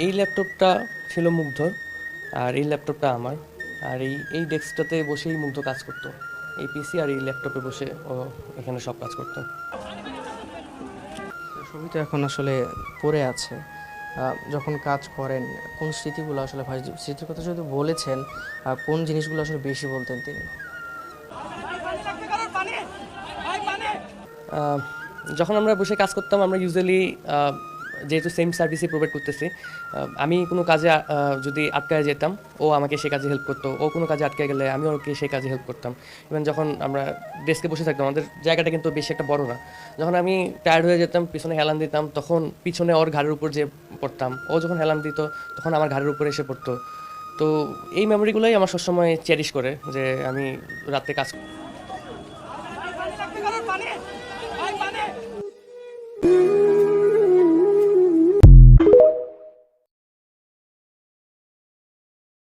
এই ল্যাপটপটা ছিল মুগ্ধর, আর এই ল্যাপটপটা আমার। আর এই ডেস্কটাতে বসেই মুগ্ধ কাজ করতো। এই পিসি আর এই ল্যাপটপে বসে ও এখানে সব কাজ করতো। ছবি তো এখন আসলে পড়ে আছে। যখন কাজ করেন কোন স্মৃতিগুলো আসলে ভাই, স্মৃতির কথা যেহেতু বলেছেন, কোন জিনিসগুলো আসলে বেশি বলতেন তিনি? আহ, যখন আমরা বসে কাজ করতাম আমরা ইউজুয়ালি যেহেতু সেম সার্ভিসই প্রোভাইড করতেছি, আমি কোনো কাজে যদি আটকায় যেতাম ও আমাকে সে কাজে হেল্প করতো, ও কোনো কাজে আটকে গেলে আমি ওকে সেই কাজে হেল্প করতাম। ইভেন যখন আমরা ডেস্কে বসে থাকতাম, আমাদের জায়গাটা কিন্তু বেশি একটা বড় না, যখন আমি টায়ার্ড হয়ে যেতাম পিছনে হেলান দিতাম, তখন পিছনে ওর ঘাড়ের উপর যে পড়তাম, ও যখন হেলান দিত তখন আমার ঘাড়ের উপরে এসে পড়তো। তো এই মেমোরিগুলোই আমার সবসময় চেরিশ করে যে আমি রাতে কাজ